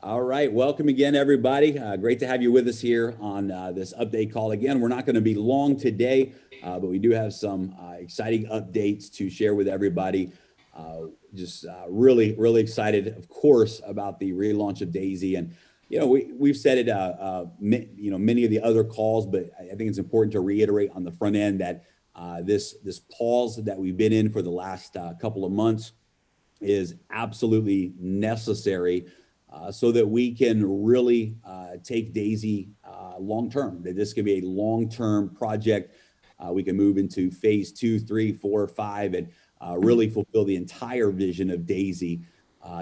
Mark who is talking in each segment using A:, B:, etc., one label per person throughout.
A: All right, welcome again, everybody. Great to have you with us here on this update call. Again, we're not going to be long today, but we do have some exciting updates to share with everybody. Really excited, of course, about the relaunch of Daisy. And, we've said it, many of the other calls, but I think it's important to reiterate on the front end that this pause that we've been in for the last couple of months is absolutely necessary so that we can really take Daisy long-term, that this can be a long-term project. We can move into phase 2, 3, 4, 5, and really fulfill the entire vision of Daisy,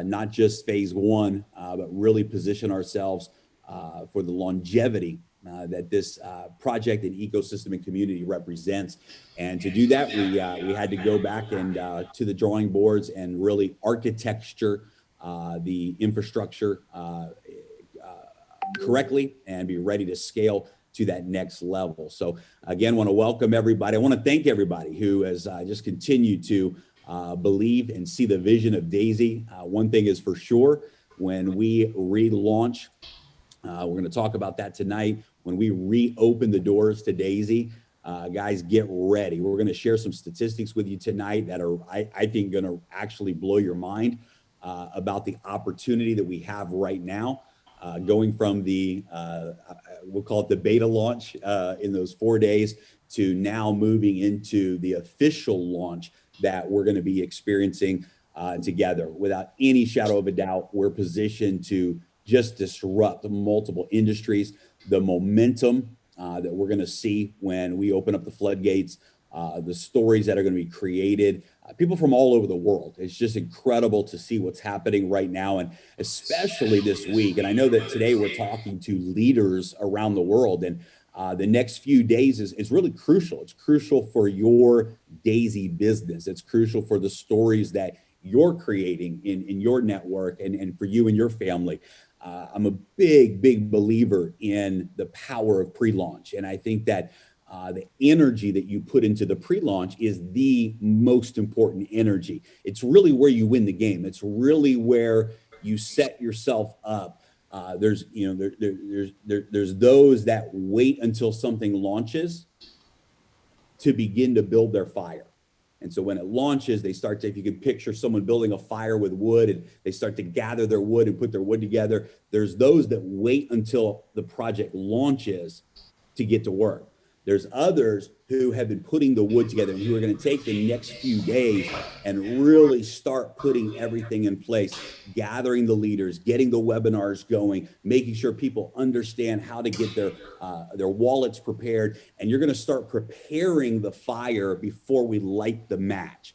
A: not just phase 1, but really position ourselves for the longevity that this project and ecosystem and community represents. And to do that, we had to go back and to the drawing boards and really architecture the infrastructure correctly and be ready to scale to that next level. So again, want to welcome everybody. I want to thank everybody who has just continued to believe and see the vision of Daisy. One thing is for sure, when we relaunch, we're going to talk about that tonight. When we reopen the doors to Daisy, guys, get ready. We're going to share some statistics with you tonight that are, I think, going to actually blow your mind about the opportunity that we have right now, going from the, we'll call it the beta launch in those 4 days to now moving into the official launch that we're going to be experiencing together. Without any shadow of a doubt, we're positioned to just disrupt multiple industries. The momentum that we're going to see when we open up the floodgates, the stories that are going to be created, people from all over the world. It's just incredible to see what's happening right now, and especially this week. And I know that today we're talking to leaders around the world, and the next few days is really crucial. It's crucial for your Daisy business. It's crucial for the stories that you're creating in your network and for you and your family. I'm a big believer in the power of pre-launch. And I think that the energy that you put into the pre-launch is the most important energy. It's really where you win the game. It's really where you set yourself up. There's those that wait until something launches to begin to build their fire. And so when it launches, they start to, if you can picture someone building a fire with wood, and they start to gather their wood and put their wood together. There's those that wait until the project launches to get to work. There's others who have been putting the wood together and who are going to take the next few days and really start putting everything in place, gathering the leaders, getting the webinars going, making sure people understand how to get their wallets prepared. And you're going to start preparing the fire before we light the match.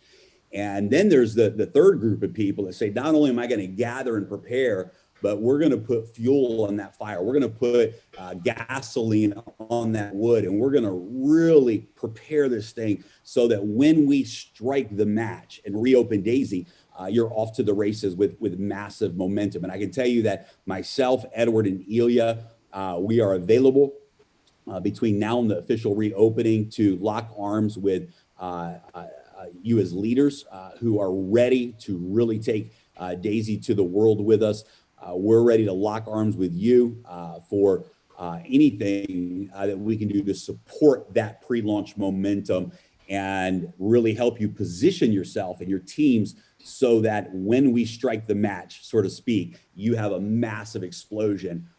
A: And then there's the third group of people that say, not only am I going to gather and prepare, but we're going to put fuel on that fire. We're going to put gasoline on that wood, and we're going to really prepare this thing so that when we strike the match and reopen Daisy, you're off to the races with massive momentum. And I can tell you that myself, Edward, and Ilya, we are available between now and the official reopening to lock arms with you as leaders who are ready to really take Daisy to the world with us. We're ready to lock arms with you for anything that we can do to support that pre-launch momentum and really help you position yourself and your teams so that when we strike the match, so to speak, you have a massive explosion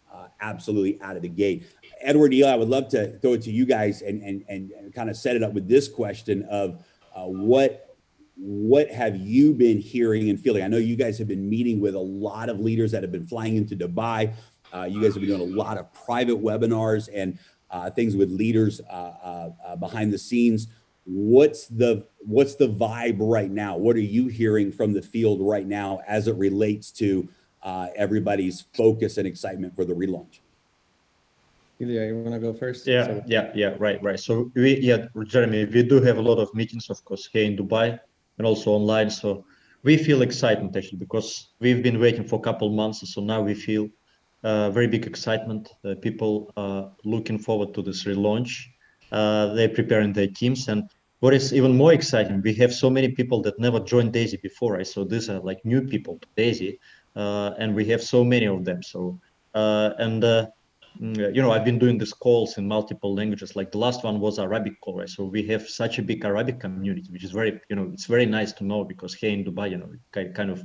A: absolutely out of the gate. Edward, Eli, I would love to throw it to you guys and kind of set it up with this question of what have you been hearing and feeling? I know you guys have been meeting with a lot of leaders that have been flying into Dubai. You guys have been doing a lot of private webinars and things with leaders behind the scenes. What's the vibe right now? What are you hearing from the field right now as it relates to everybody's focus and excitement for the relaunch?
B: Ilya, you want to go first?
C: Yeah, right. So Jeremy, we do have a lot of meetings, of course, here in Dubai and also online. So we feel excitement actually because we've been waiting for a couple months. So now we feel very big excitement. People are looking forward to this relaunch. They're preparing their teams. And what is even more exciting, we have so many people that never joined Daisy before, right? So these are like new people to Daisy. and we have so many of them. So I've been doing these calls in multiple languages. Like the last one was Arabic call, right? So we have such a big Arabic community, which is very, it's very nice to know, because here in Dubai, kind of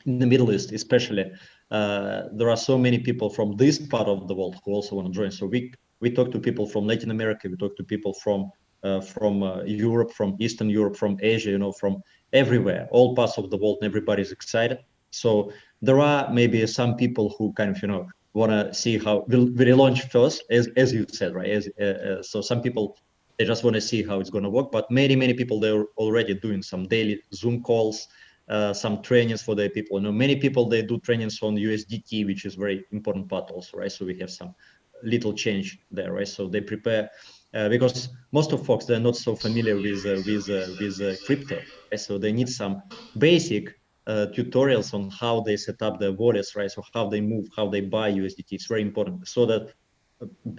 C: in the Middle East, especially, there are so many people from this part of the world who also want to join. So we talk to people from Latin America, we talk to people from Europe, from Eastern Europe, from Asia, from everywhere, all parts of the world, and everybody's excited. So there are maybe some people who kind of, want to see how we relaunch first, as you said, right? So some people, they just want to see how it's going to work, but many people, they're already doing some daily Zoom calls, some trainings for their people. Many people, they do trainings on USDT, which is very important part also, right? So we have some little change there, right? So they prepare, because most of folks, they're not so familiar with crypto, right? So they need some basic tutorials on how they set up their wallets, right? So how they move, how they buy USDT. It's very important, so that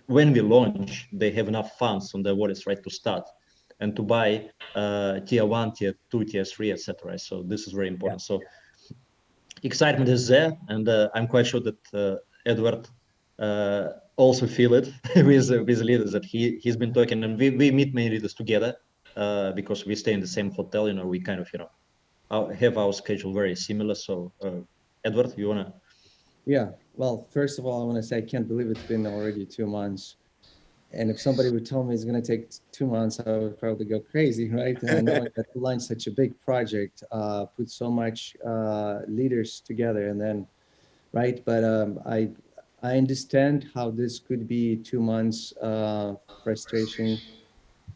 C: when we launch, they have enough funds on their wallets, right, to start and to buy tier 1, tier 2, tier 3, etc. So this is very important. Yeah. So excitement is there, and I'm quite sure that Edward also feel it with leaders, that he's been talking, and we meet many leaders together because we stay in the same hotel. We kind of have our schedule very similar. So Edward, you wanna?
B: Yeah. Well, first of all, I want to say I can't believe it's been already 2 months. And if somebody would tell me it's going to take 2 months, I would probably go crazy, right? Knowing that to launch such a big project, put so much leaders together, and then, right? But I understand how this could be 2 months frustration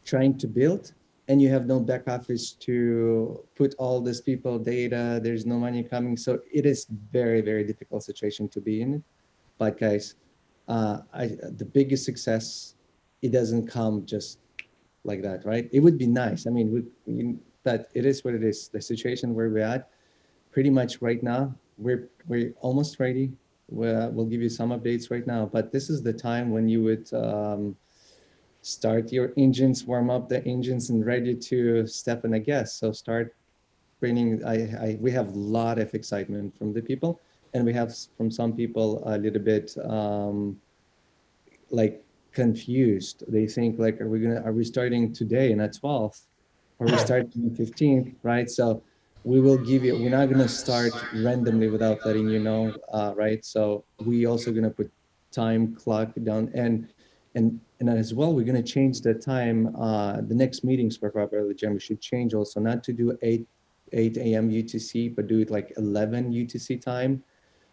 B: trying to build, and you have no back office to put all these people data. There's no money coming, so it is very difficult situation to be in. But guys, the biggest success, it doesn't come just like that, right? It would be nice. I mean, but it is what it is. The situation where we're at, pretty much right now, we're almost ready. We'll give you some updates right now, but this is the time when you would start your engines, warm up the engines, and ready to step in a gas. So start bringing. We have a lot of excitement from the people, and we have from some people a little bit like confused. They think like, are we starting today and at 12th, or are we starting on 15th, right? So we will give you, we're not going to start randomly without letting you know, right? So we also going to put time clock down, and as well, we're going to change the time. The next meetings for Properly Jam, we should change also, not to do 8 a.m. UTC, but do it like 11 UTC time,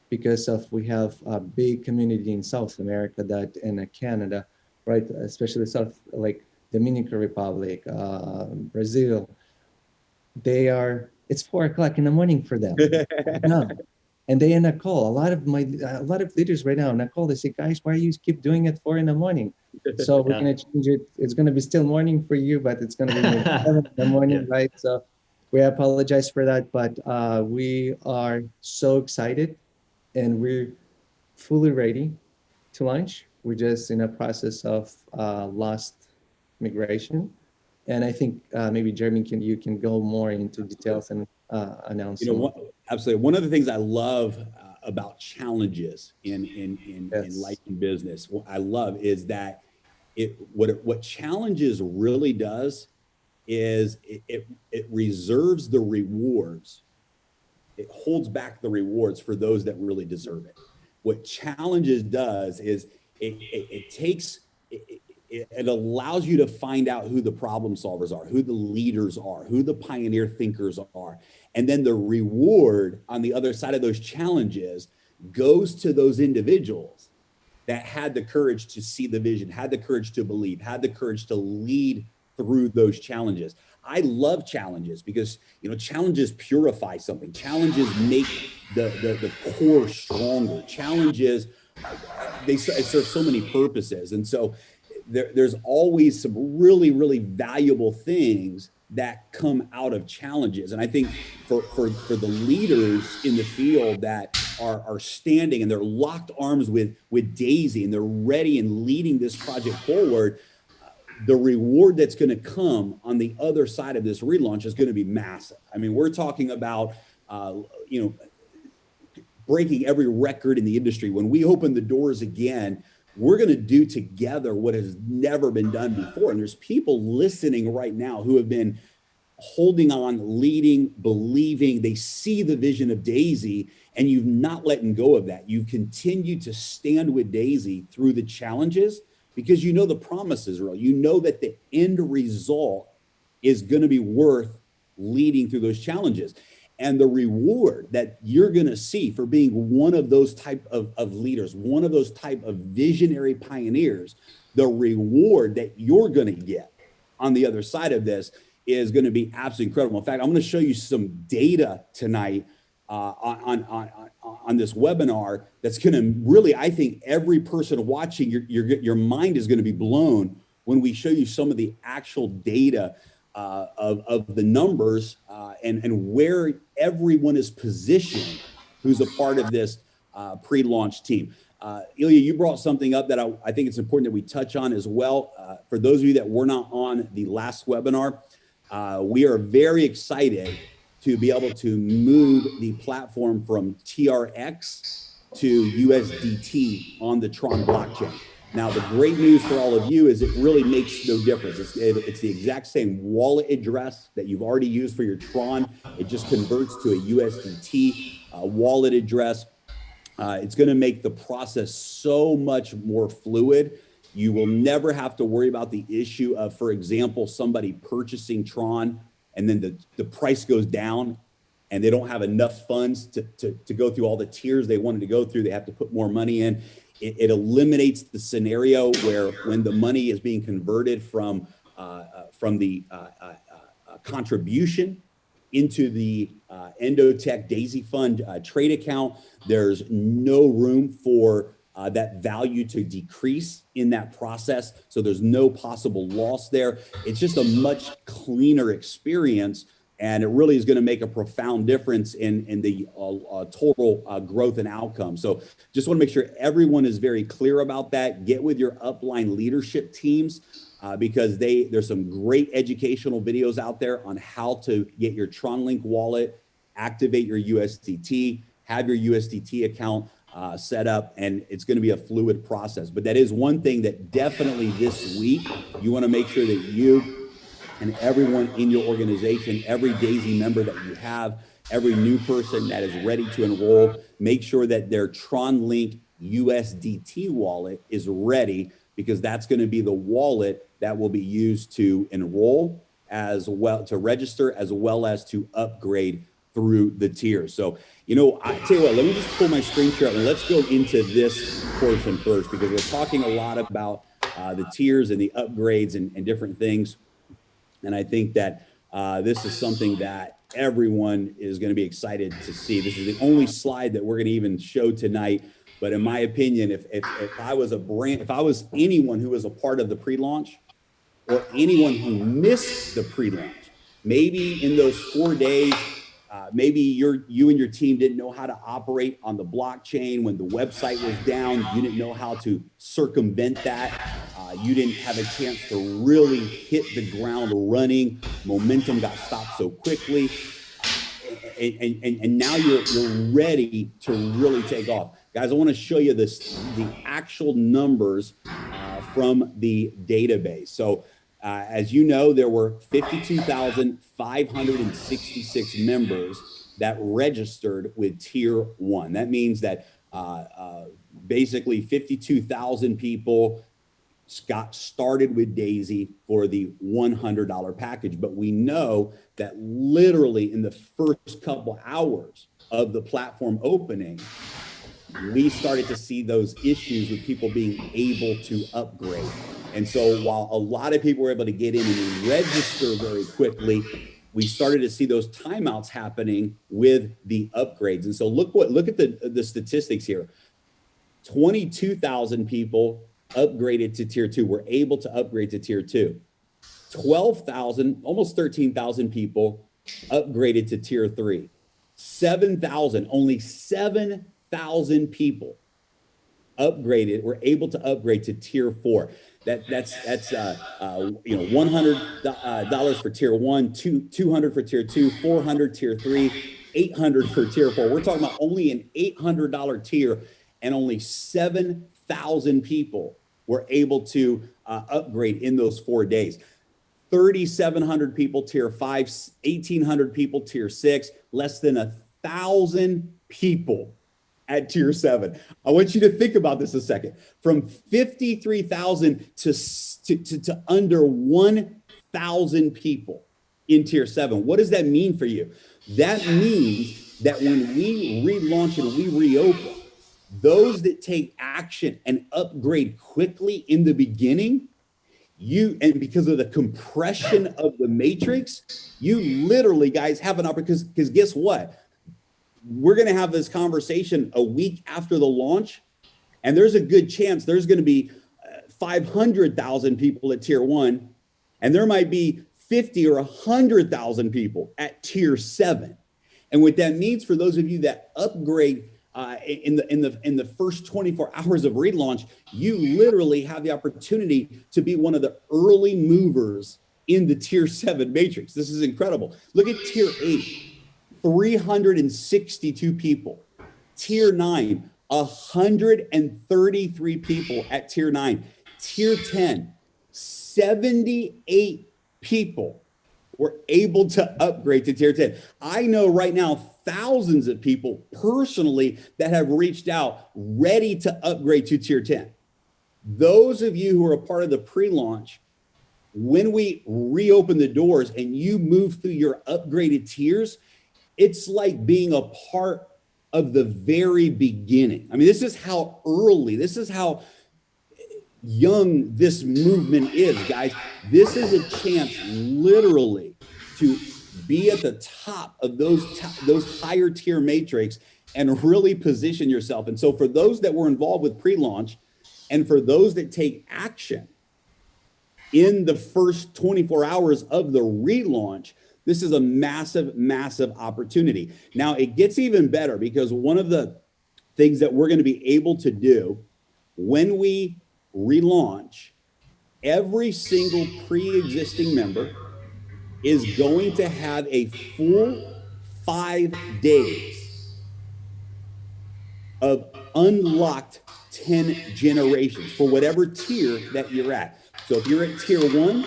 B: because of we have a big community in South America that in Canada, right? Especially South, like Dominican Republic, Brazil. It's 4 o'clock in the morning for them. No. And they in a call. A lot of leaders right now in a call, they say, guys, why you keep doing it 4 in the morning? So we're going to change it. It's going to be still morning for you, but it's going to be 7 in the morning, right? So we apologize for that, but we are so excited, and we're fully ready to launch. We're just in a process of last migration. And I think maybe Jeremy, you can go more into details and announce.
A: Absolutely. One of the things I love about challenges in life and business, what I love is that what challenges really does is it reserves the rewards. It holds back the rewards for those that really deserve it. What challenges does is it allows you to find out who the problem solvers are, who the leaders are, who the pioneer thinkers are. And then the reward on the other side of those challenges goes to those individuals that had the courage to see the vision, had the courage to believe, had the courage to lead through those challenges. I love challenges because, challenges purify something. Challenges make the core stronger. Challenges, they serve so many purposes. And so there's always some really valuable things that come out of challenges. And I think for the leaders in the field that are standing and they're locked arms with Daisy, and they're ready and leading this project forward, the reward that's going to come on the other side of this relaunch is going to be massive. I mean, we're talking about, breaking every record in the industry. When we open the doors again, we're going to do together what has never been done before. And there's people listening right now who have been holding on, leading, believing. They see the vision of Daisy, and you've not letting go of that. You've continued to stand with Daisy through the challenges because you know the promise is real. You know that the end result is going to be worth leading through those challenges. And the reward that you're going to see for being one of those type of leaders, one of those type of visionary pioneers, the reward that you're going to get on the other side of this is going to be absolutely incredible. In fact, I'm going to show you some data tonight on this webinar that's going to really, I think every person watching, your mind is going to be blown when we show you some of the actual data of the numbers and where everyone is positioned who's a part of this pre-launch team. Ilya, you brought something up that I think it's important that we touch on as well. For those of you that were not on the last webinar, we are very excited to be able to move the platform from TRX to USDT on the Tron blockchain. Now, the great news for all of you is it really makes no difference. It's the exact same wallet address that you've already used for your Tron. It just converts to a USDT wallet address. It's going to make the process so much more fluid. You will never have to worry about the issue of, for example, somebody purchasing Tron and then the price goes down and they don't have enough funds to go through all the tiers they wanted to go through. They have to put more money in. It eliminates the scenario where when the money is being converted from the contribution into the Endotech Daisy Fund trade account, there's no room for that value to decrease in that process. So there's no possible loss there. It's just a much cleaner experience. And it really is going to make a profound difference in the total growth and outcome. So just want to make sure everyone is very clear about that. Get with your upline leadership teams because there's some great educational videos out there on how to get your TronLink wallet, activate your USDT, have your USDT account set up, and it's going to be a fluid process. But that is one thing that definitely this week, you want to make sure that you and everyone in your organization, every Daisy member that you have, every new person that is ready to enroll, make sure that their TronLink USDT wallet is ready, because that's going to be the wallet that will be used to enroll, as well to register, as well as to upgrade through the tiers. So, I tell you what, let me just pull my screen share and let's go into this portion first, because we're talking a lot about the tiers and the upgrades and different things. And I think that this is something that everyone is going to be excited to see. This is the only slide that we're going to even show tonight. But in my opinion, if I was anyone who was a part of the pre-launch, or anyone who missed the pre-launch, maybe in those 4 days, maybe you and your team didn't know how to operate on the blockchain when the website was down. You didn't know how to circumvent that. You didn't have a chance to really hit the ground running. Momentum got stopped so quickly. And now you're ready to really take off. Guys, I want to show you the actual numbers from the database. So as you know, there were 52,566 members that registered with Tier 1. That means that basically 52,000 people got started with Daisy for the $100 package. But we know that literally in the first couple hours of the platform opening, we started to see those issues with people being able to upgrade. And so while a lot of people were able to get in and register very quickly, we started to see those timeouts happening with the upgrades. And so look at the statistics here. 22,000 people upgraded to Tier 2, were able to upgrade to Tier 2. 12,000, almost 13,000 people upgraded to Tier 3. 7,000, only 7,000 people were able to upgrade to Tier 4. That's $100 for Tier 1, $200 for Tier 2, $400 Tier 3, $800 for tier 4. We're talking about only an $800 tier, and only 7,000 people were able to upgrade in those 4 days. 3,700 people tier 5, 1,800 people tier 6, less than 1,000 people at tier 7. I want you to think about this a second. From 53,000 to under 1,000 people in tier 7. What does that mean for you? That means that when we relaunch and we reopen, those that take action and upgrade quickly in the beginning, and because of the compression of the matrix, you literally, guys, have an opportunity, because guess what? We're going to have this conversation a week after the launch, and there's a good chance there's going to be 500,000 people at tier 1, and there might be 50 or 100,000 people at tier 7. And what that means for those of you that upgrade in the first 24 hours of relaunch, you literally have the opportunity to be one of the early movers in the tier 7 matrix. This is incredible. Look at tier 8, 362 people. Tier 9, 133 people at tier 9. Tier 10, 78 people were able to upgrade to tier 10. I know right now thousands of people personally that have reached out ready to upgrade to tier 10. Those of you who are a part of the pre-launch, when we reopen the doors and you move through your upgraded tiers, it's like being a part of the very beginning. I mean, this is how early, this is how young this movement is, guys. This is a chance literally to be at the top of those higher tier matrix and really position yourself. And so for those that were involved with pre-launch, and for those that take action in the first 24 hours of the relaunch, this is a massive, massive opportunity. Now it gets even better, because one of the things that we're going to be able to do when we relaunch, every single pre-existing member is going to have a full 5 days of unlocked 10 generations for whatever tier that you're at. So if you're at tier 1,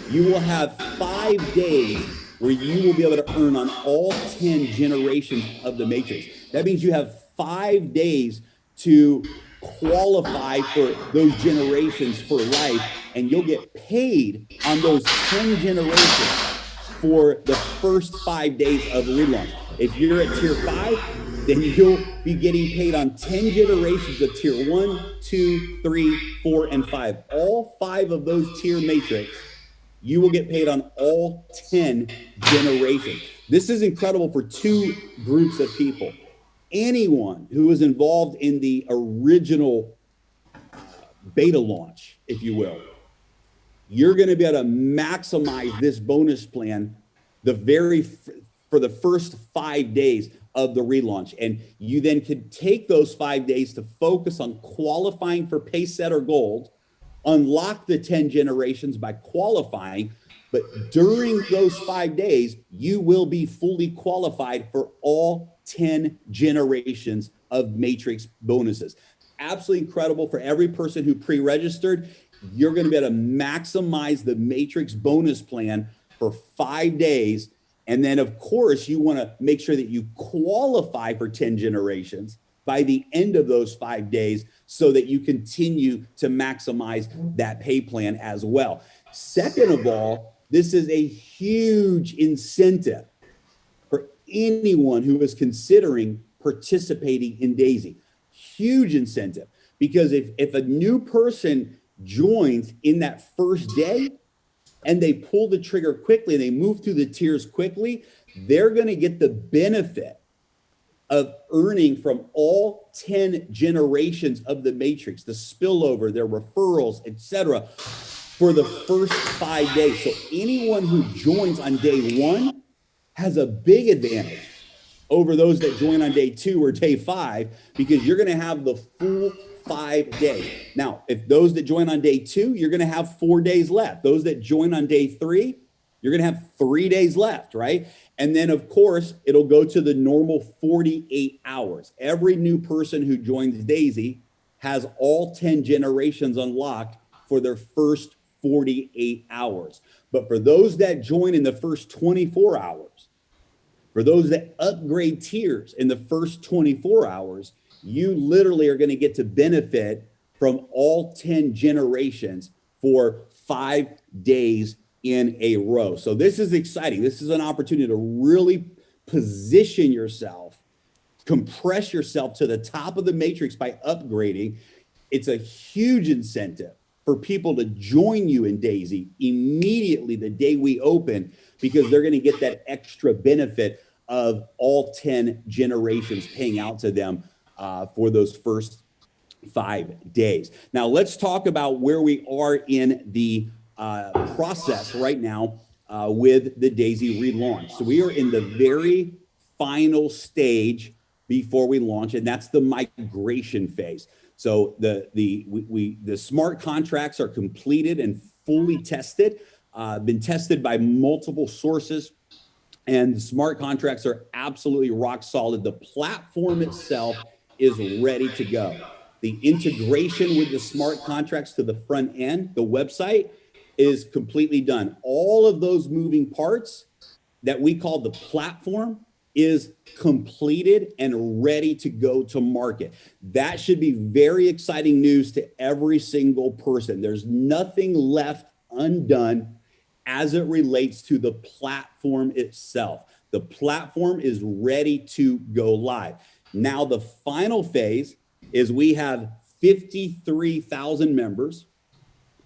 A: you will have 5 days where you will be able to earn on all 10 generations of the matrix. That means you have 5 days to qualify for those generations for life, and you'll get paid on those 10 generations for the first 5 days of relaunch. If you're at tier 5, then you'll be getting paid on 10 generations of tier 1, 2, 3, 4, and 5. All 5 of those tier matrix, you will get paid on all 10 generations. This is incredible for 2 groups of people. Anyone who was involved in the original beta launch, if you will, you're going to be able to maximize this bonus plan for the first 5 days of the relaunch. And you then could take those 5 days to focus on qualifying for Pacesetter Gold, unlock the 10 generations by qualifying. But during those 5 days, you will be fully qualified for all 10 generations of matrix bonuses. Absolutely incredible for every person who pre-registered. You're going to be able to maximize the matrix bonus plan for 5 days. And then, of course, you want to make sure that you qualify for 10 generations by the end of those 5 days so that you continue to maximize that pay plan as well. Second of all, this is a huge incentive for anyone who is considering participating in Daisy. Huge incentive, because if a new person joins in that first day and they pull the trigger quickly, they move through the tiers quickly, they're going to get the benefit of earning from all 10 generations of the matrix, the spillover, their referrals, etc., for the first 5 days. So anyone who joins on day 1 has a big advantage over those that join on day 2 or day 5, because you're going to have the full 5 days. Now, if those that join on day 2, you're going to have 4 days left. Those that join on day 3, you're going to have 3 days left, right? And then, of course, it'll go to the normal 48 hours. Every new person who joins Daisy has all 10 generations unlocked for their first 48 hours. But for those that join in the first 24 hours, for those that upgrade tiers in the first 24 hours, you literally are going to get to benefit from all 10 generations for 5 days in a row. So this is exciting. This is an opportunity to really position yourself, compress yourself to the top of the matrix by upgrading. It's a huge incentive for people to join you in Daisy immediately the day we open, because they're going to get that extra benefit of all 10 generations paying out to them for those first 5 days. Now, let's talk about where we are in the process right now with the Daisy relaunch. So we are in the very final stage before we launch, and that's the migration phase. So the smart contracts are completed and fully tested, been tested by multiple sources, and the smart contracts are absolutely rock solid. The platform itself is ready to go. The integration with the smart contracts to the front end, the website, is completely done. All of those moving parts that we call the platform is completed and ready to go to market. That should be very exciting news to every single person. There's nothing left undone as it relates to the platform itself. The platform is ready to go live. Now, the final phase is we have 53,000 members,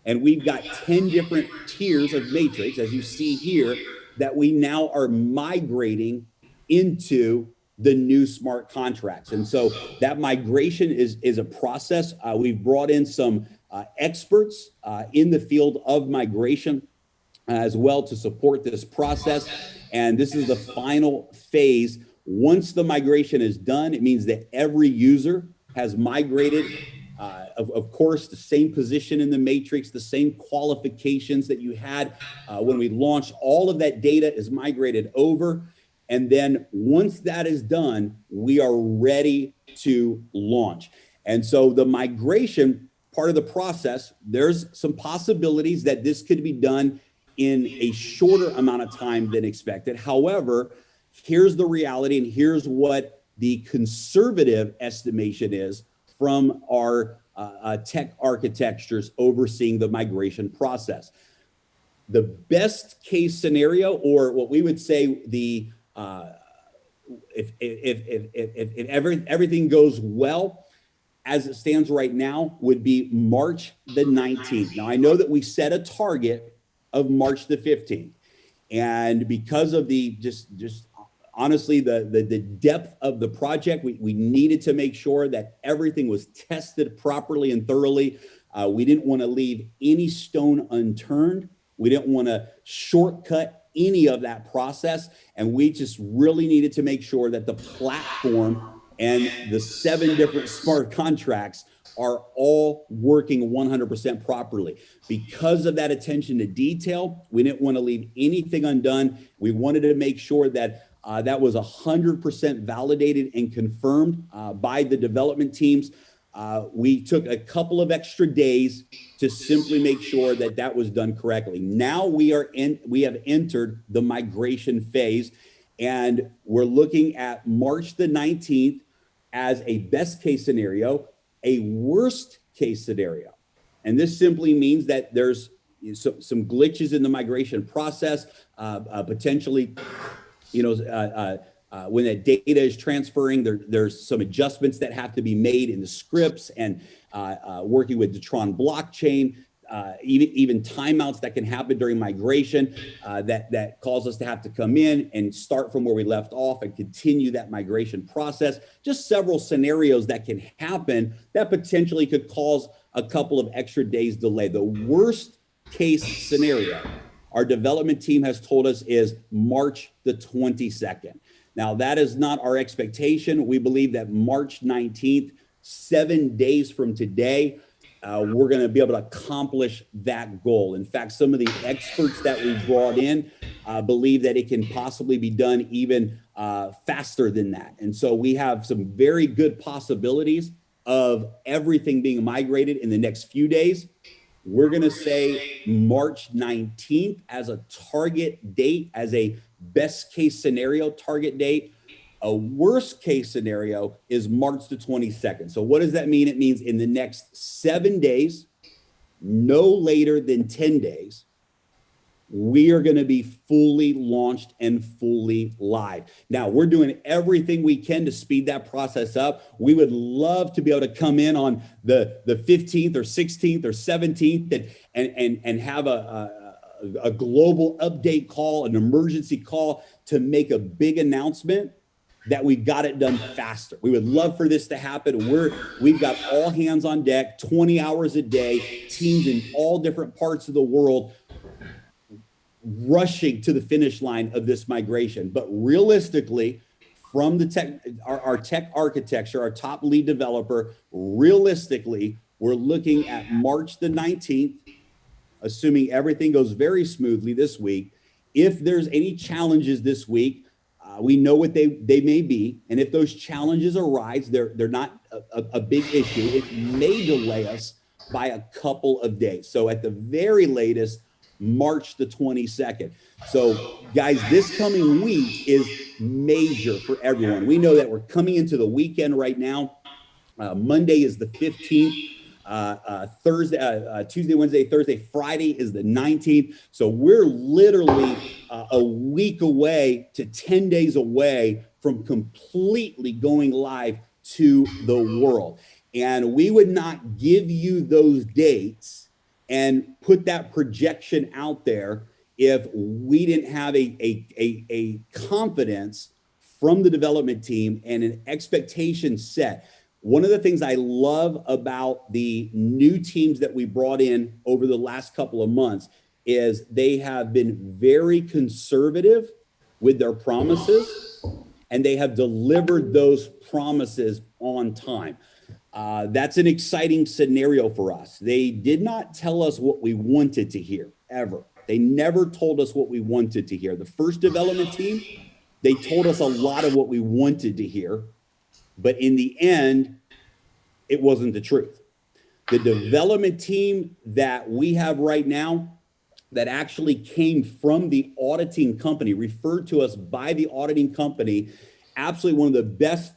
A: and we've got 10 different tiers of matrix, as you see here, that we now are migrating into the new smart contracts. And so that migration is a process. We've brought in some experts in the field of migration as well to support this process. And this is the final phase. Once the migration is done, it means that every user has migrated. Of course, the same position in the matrix, the same qualifications that you had when we launched. All of that data is migrated over. And then once that is done, we are ready to launch. And so the migration part of the process, there's some possibilities that this could be done in a shorter amount of time than expected. However, here's the reality, and here's what the conservative estimation is from our tech architectures overseeing the migration process. The best case scenario, or what we would say the if everything goes well as it stands right now, would be March the 19th. Now, I know that we set a target of March the 15th, and because of the just honestly the depth of the project, we needed to make sure that everything was tested properly and thoroughly. We didn't want to leave any stone unturned. We didn't want to shortcut any of that process. And we just really needed to make sure that the platform and the 7 different smart contracts are all working 100% properly. Because of that attention to detail, we didn't want to leave anything undone. We wanted to make sure that that was 100% validated and confirmed by the development teams. We took a couple of extra days to simply make sure that that was done correctly. Now we have entered the migration phase, and we're looking at March the 19th as a best case scenario, a worst case scenario. And this simply means that there's some glitches in the migration process, potentially, when that data is transferring, there's some adjustments that have to be made in the scripts, and working with the Tron blockchain, even timeouts that can happen during migration that cause us to have to come in and start from where we left off and continue that migration process. Just several scenarios that can happen that potentially could cause a couple of extra days delay. The worst case scenario our development team has told us is March the 22nd. Now, that is not our expectation. We believe that March 19th, 7 days from today, we're going to be able to accomplish that goal. In fact, some of the experts that we brought in believe that it can possibly be done even faster than that. And so we have some very good possibilities of everything being migrated in the next few days. We're going to say March 19th as a target date, as a best case scenario target date. A worst case scenario is March the 22nd. So what does that mean? It means in the next 7 days, no later than 10 days, we are going to be fully launched and fully live. Now, we're doing everything we can to speed that process up. We would love to be able to come in on the 15th or 16th or 17th and have a global update call, an emergency call to make a big announcement that we've got it done faster. We would love for this to happen. We've got all hands on deck, 20 hours a day, teams in all different parts of the world rushing to the finish line of this migration. But realistically, from the our tech architecture, our top lead developer, realistically, we're looking at March the 19th, assuming everything goes very smoothly this week. If there's any challenges this week, we know what they may be, and if those challenges arise, they're not a big issue. It may delay us by a couple of days. So at the very latest, March the 22nd. So guys, this coming week is major for everyone. We know that we're coming into the weekend right now. Monday is the 15th. Tuesday, Wednesday, Thursday, Friday is the 19th. So we're literally a week away to 10 days away from completely going live to the world. And we would not give you those dates and put that projection out there if we didn't have a confidence from the development team and an expectation set. One of the things I love about the new teams that we brought in over the last couple of months is they have been very conservative with their promises, and they have delivered those promises on time. That's an exciting scenario for us. They did not tell us what we wanted to hear, ever. They never told us what we wanted to hear. The first development team, they told us a lot of what we wanted to hear, but in the end, it wasn't the truth. The development team that we have right now that actually came from the auditing company, referred to us by the auditing company, absolutely one of the best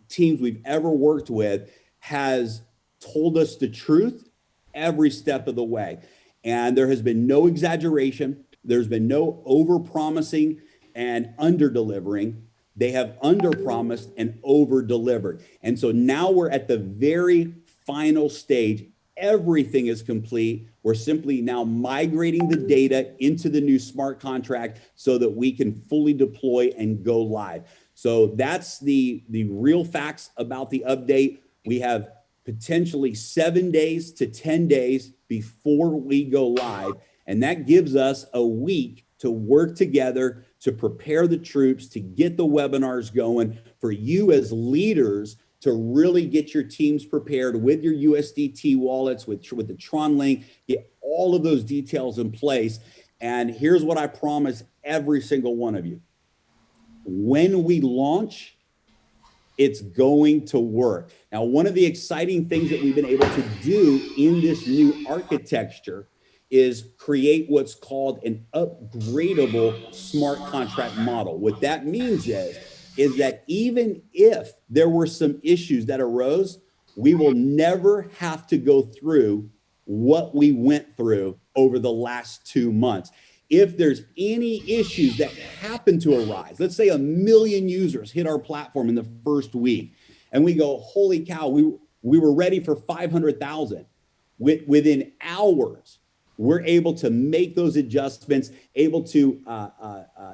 A: teams we've ever worked with, has told us the truth every step of the way. And there has been no exaggeration. There's been no over-promising and under-delivering. They have under-promised and over-delivered. And so now we're at the very final stage. Everything is complete. We're simply now migrating the data into the new smart contract so that we can fully deploy and go live. So that's the real facts about the update. We have potentially 7 days to 10 days before we go live. And that gives us a week to work together, to prepare the troops, to get the webinars going, for you as leaders to really get your teams prepared with your USDT wallets, with the Tron link, get all of those details in place. And here's what I promise every single one of you. When we launch, it's going to work. Now, one of the exciting things that we've been able to do in this new architecture is create what's called an upgradable smart contract model. What that means is that even if there were some issues that arose, we will never have to go through what we went through over the last 2 months. If there's any issues that happen to arise, let's say 1 million users hit our platform in the first week, and we go, holy cow, we were ready for 500,000. Within hours, we're able to make those adjustments, able to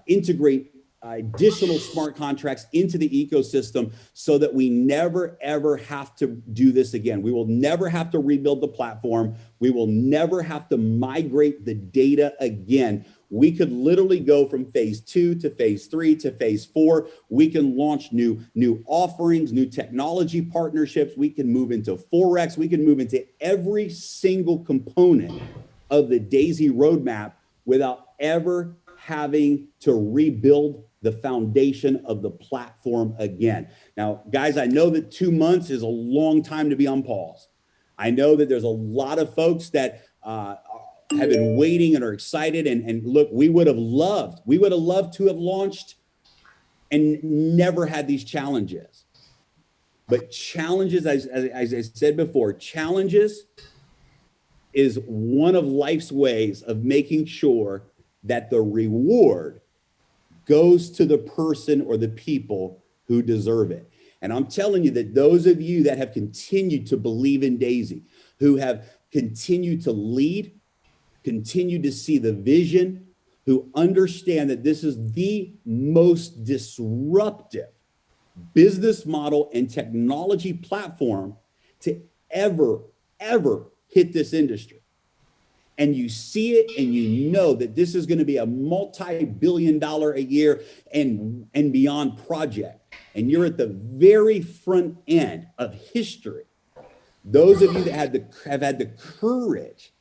A: integrate additional smart contracts into the ecosystem so that we never, ever have to do this again. We will never have to rebuild the platform. We will never have to migrate the data again. We could literally go from phase 2 to phase 3 to phase 4. We can launch new offerings, new technology partnerships. We can move into Forex. We can move into every single component of the DAISY roadmap without ever having to rebuild the foundation of the platform again. Now, guys, I know that 2 months is a long time to be on pause. I know that there's a lot of folks that have been waiting and are excited. And look, we would have loved to have launched and never had these challenges. But challenges, as I said before, challenges is one of life's ways of making sure that the reward goes to the person or the people who deserve it. And I'm telling you that those of you that have continued to believe in DAISY, who have continued to lead, continue to see the vision, who understand that this is the most disruptive business model and technology platform to ever hit this industry. And you see it and you know that this is going to be a multi-billion-dollar a year and beyond project. And you're at the very front end of history. Those of you that have had the courage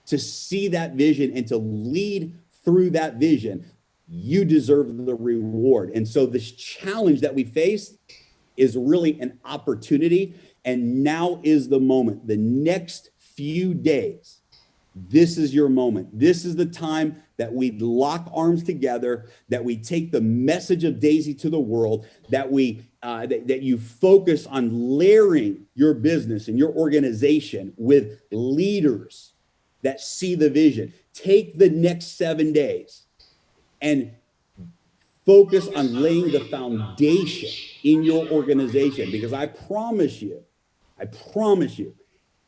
A: to see that vision and to lead through that vision, you deserve the reward. And so this challenge that we face is really an opportunity. And now is the moment. The next few days, this is your moment. This is the time that we lock arms together, that we take the message of DAISY to the world, that you focus on layering your business and your organization with leaders that see the vision. Take the next 7 days and focus on laying the foundation in your organization, because I promise you,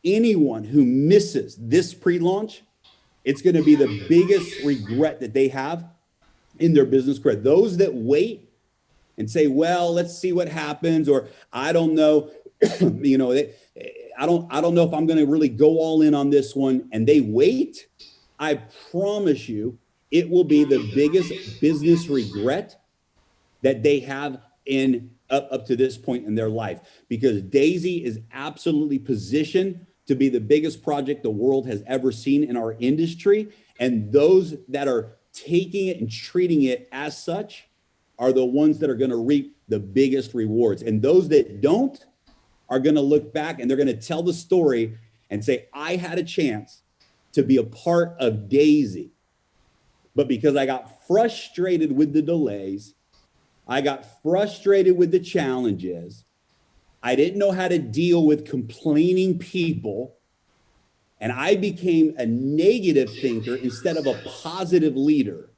A: anyone who misses this pre-launch, it's going to be the biggest regret that they have in their business career. Those that wait and say, well, let's see what happens, or I don't know, I don't know if I'm going to really go all in on this one, and they wait, I promise you, it will be the biggest business regret that they have up to this point in their life, because DAISY is absolutely positioned to be the biggest project the world has ever seen in our industry. And those that are taking it and treating it as such are the ones that are going to reap the biggest rewards. And those that don't are going to look back and they're going to tell the story and say, I had a chance to be a part of DAISY, but because I got frustrated with the delays, I got frustrated with the challenges, I didn't know how to deal with complaining people, and I became a negative thinker instead of a positive leader,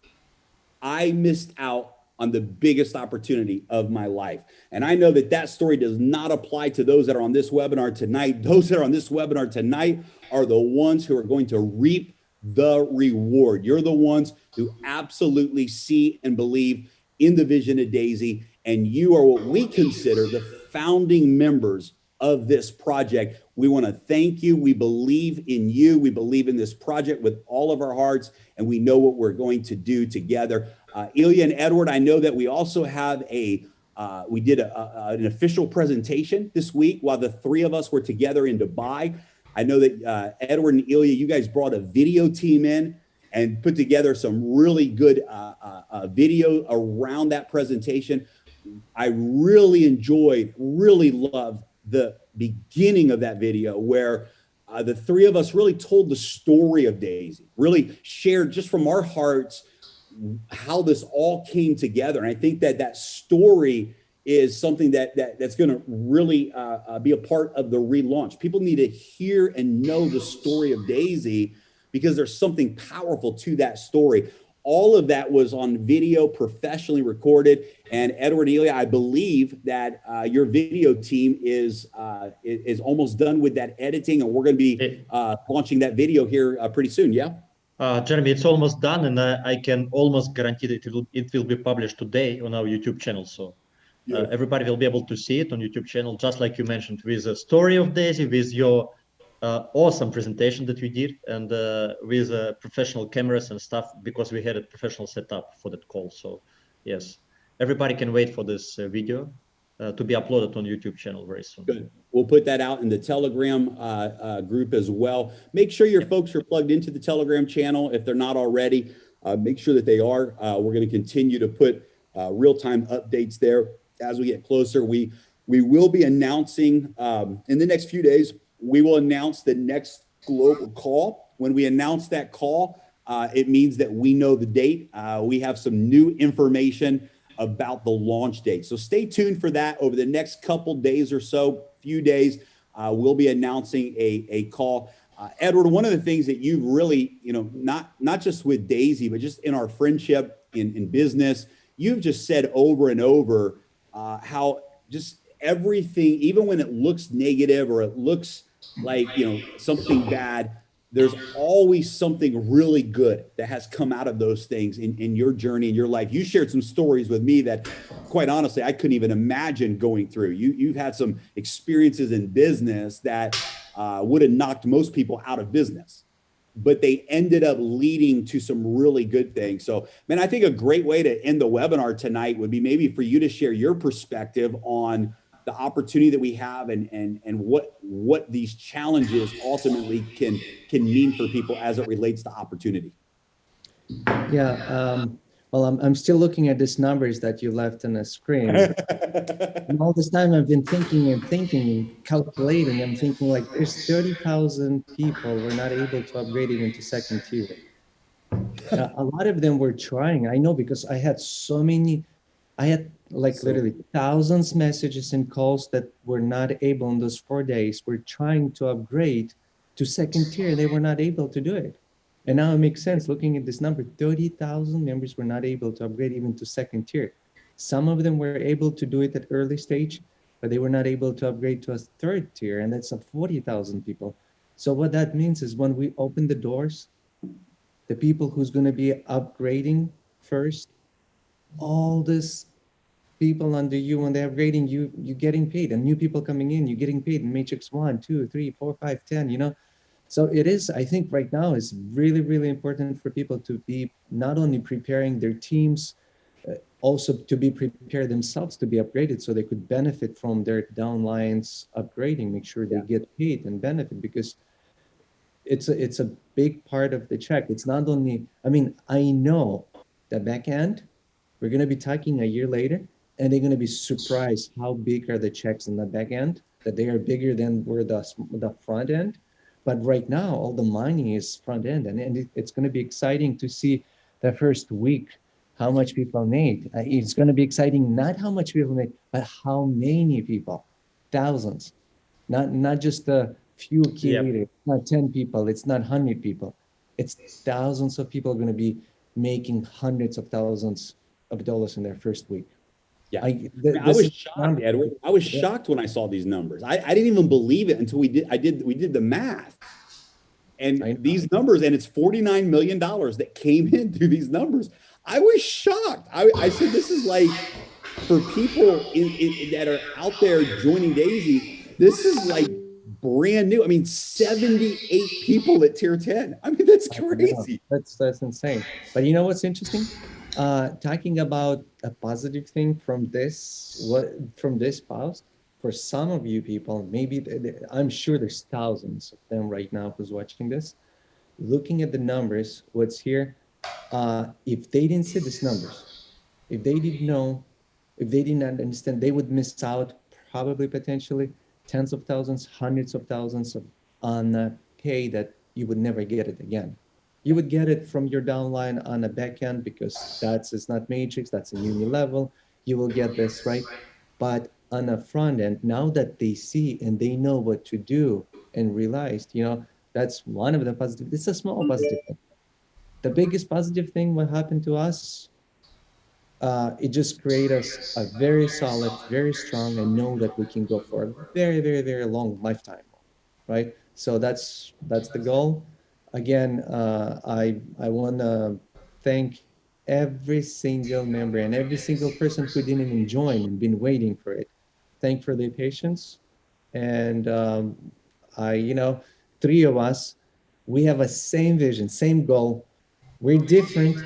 A: I missed out on the biggest opportunity of my life. And I know that that story does not apply to those that are on this webinar tonight. Those that are on this webinar tonight are the ones who are going to reap the reward. You're the ones who absolutely see and believe in the vision of DAISY, and you are what we consider the founding members of this project. We want to thank you. We believe in you. We believe in this project with all of our hearts, and we know what we're going to do together. Ilya and Edward, I know that we also have we did an official presentation this week while the three of us were together in Dubai. I know that Edward and Ilya, you guys brought a video team in and put together some really good video around that presentation. I really loved the beginning of that video where the three of us really told the story of DAISY, really shared just from our hearts how this all came together. And I think that that story is something that's going to really be a part of the relaunch. People need to hear and know the story of DAISY because there's something powerful to that story. All of that was on video, professionally recorded. And Edward, Ilya, I believe that your video team is almost done with that editing, and we're going to be launching that video here pretty soon. Yeah.
C: Jeremy, it's almost done, and I can almost guarantee that it will be published today on our YouTube channel. So everybody will be able to see it on YouTube channel, just like you mentioned, with the story of Daisy, with your awesome presentation that we did, and with professional cameras and stuff, because we had a professional setup for that call. So yes, everybody can wait for this video to be uploaded on YouTube channel very soon.
A: Good. We'll put that out in the Telegram group as well. Make sure your folks are plugged into the Telegram channel if they're not already. Make sure that they are. We're going to continue to put real-time updates there as we get closer. We will be announcing in the next few days. We will announce the next global call. When we announce that call, it means that we know the date. We have some new information about the launch date. So stay tuned for that over the next couple days or so, few days. We'll be announcing a call. Edward, one of the things that you've really, not just with Daisy, but just in our friendship in business, you've just said over and over how just everything, even when it looks negative or it looks like, something bad, there's always something really good that has come out of those things in your journey, in your life. You shared some stories with me that, quite honestly, I couldn't even imagine going through. You've had some experiences in business that would have knocked most people out of business, but they ended up leading to some really good things. So, man, I think a great way to end the webinar tonight would be maybe for you to share your perspective on the opportunity that we have and what these challenges ultimately can mean for people as it relates to opportunity.
B: Yeah. Well, I'm still looking at these numbers that you left on the screen. And all this time I've been thinking and calculating. I'm thinking like there's 30,000 people were not able to upgrade even to second tier. A lot of them were trying. I know because I had so many. I had literally thousands messages and calls that were not able in those 4 days. Were trying to upgrade to second tier. They were not able to do it. And now it makes sense looking at this number, 30,000 members were not able to upgrade even to second tier. Some of them were able to do it at early stage, but they were not able to upgrade to a third tier, and that's 40,000 people. So what that means is when we open the doors, the people who's going to be upgrading first, all this people under you, when they're upgrading, you're getting paid, and new people coming in, you're getting paid in matrix 1, 2, 3, 4, 5, 10, So it is, I think right now is really, really important for people to be not only preparing their teams, also to be prepared themselves to be upgraded so they could benefit from their downlines upgrading, make sure they get paid and benefit, because it's a big part of the check. It's not only, I know the back end, we're going to be talking a year later, and they're going to be surprised how big are the checks in the back end, that they are bigger than where the front end. But right now, all the money is front end, and it's going to be exciting to see the first week how much people made. It's going to be exciting, not how much people made, but how many people, thousands, not just a few key leaders, not 10 people, it's not 100 people. It's thousands of people going to be making hundreds of thousands of dollars in their first week.
A: Yeah, I was shocked, Edward. I was shocked when I saw these numbers. I didn't even believe it until we did the math. And these numbers, and it's $49 million that came in through these numbers. I was shocked. I said, this is like, for people that are out there joining Daisy, this is like brand new. 78 people at tier 10. That's crazy.
B: That's insane. But you know what's interesting? Talking about a positive thing from this pause, for some of you people, maybe I'm sure there's thousands of them right now who's watching this, looking at the numbers, what's here, if they didn't see these numbers, if they didn't know, if they didn't understand, they would miss out probably potentially tens of thousands, hundreds of thousands on pay that you would never get it again. You would get it from your downline on a back end because it's not matrix, that's a uni level. You will get this, right? But on a front end, now that they see and they know what to do and realized, that's one of the positive. It's a small positive thing. The biggest positive thing, what happened to us, it just created us a very solid, very strong, and know that we can go for a very, very, very long lifetime, right? So that's the goal. again, I want to thank every single member and every single person who didn't even join and been waiting for it. Thank for their patience. And you know, three of us, we have a same vision, same goal. We're different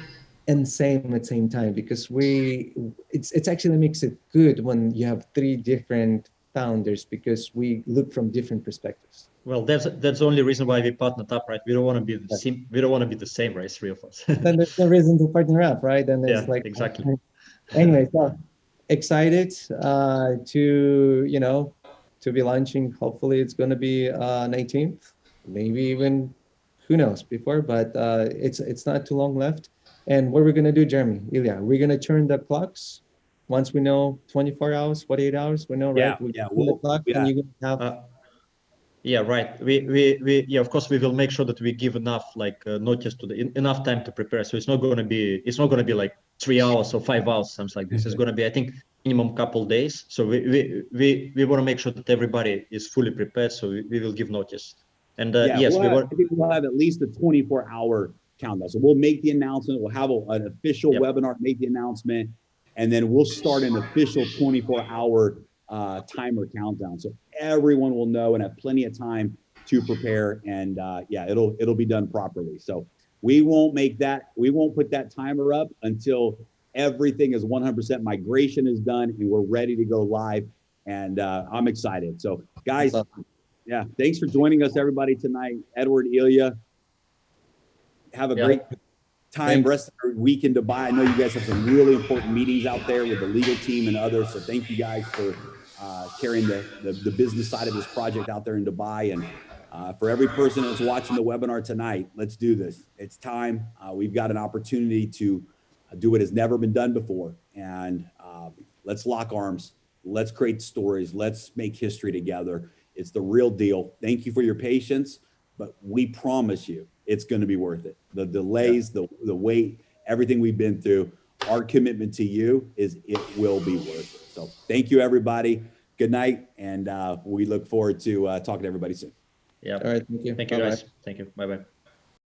B: and same at the same time because it's actually makes it good when you have three different founders because we look from different perspectives.
C: Well, that's the only reason why we partnered up, right? We don't want to be the same. We don't want to be the same, right? Three of us.
B: Then there's no reason to partner up, right? Then there's
C: Yeah,
B: like
C: exactly.
B: anyway, so excited to to be launching. Hopefully, it's going to be 19th, maybe even who knows before, but it's not too long left. And what we're going to do, Jeremy, Ilya, we're going to turn the clocks once we know 24 hours, 48 hours. We know, right?
A: Yeah,
B: We
A: yeah,
B: turn the clock, and you're going to have.
C: Yeah, right. We yeah, of course we will make sure that we give enough like notice to enough time to prepare. So it's not going to be like 3 hours or 5 hours, something like this. It's going to be, I think, minimum couple days. So we want to make sure that everybody is fully prepared. So we will give notice. And
A: yeah.
C: yes, we want.
A: I think we'll have at least a 24-hour countdown. So we'll make the announcement. We'll have an official webinar, make the announcement, and then we'll start an official 24-hour timer countdown. So everyone will know and have plenty of time to prepare. And yeah, it'll be done properly. So we won't put that timer up until everything is 100% migration is done and we're ready to go live. And I'm excited. So guys, yeah, thanks for joining us, everybody, tonight. Edward, Ilya, have a great time, rest of your week in Dubai. I know you guys have some really important meetings out there with the legal team and others. So thank you guys for carrying the business side of this project out there in Dubai. And for every person that's watching the webinar tonight, let's do this. It's time. We've got an opportunity to do what has never been done before. And let's lock arms. Let's create stories. Let's make history together. It's the real deal. Thank you for your patience, but we promise you it's going to be worth it. The delays, the wait, everything we've been through, our commitment to you is it will be worth it. So thank you, everybody. Good night. And we look forward to talking to everybody soon.
C: Yeah.
B: All right. Thank you.
C: Thank you, guys. Thank you. Bye-bye.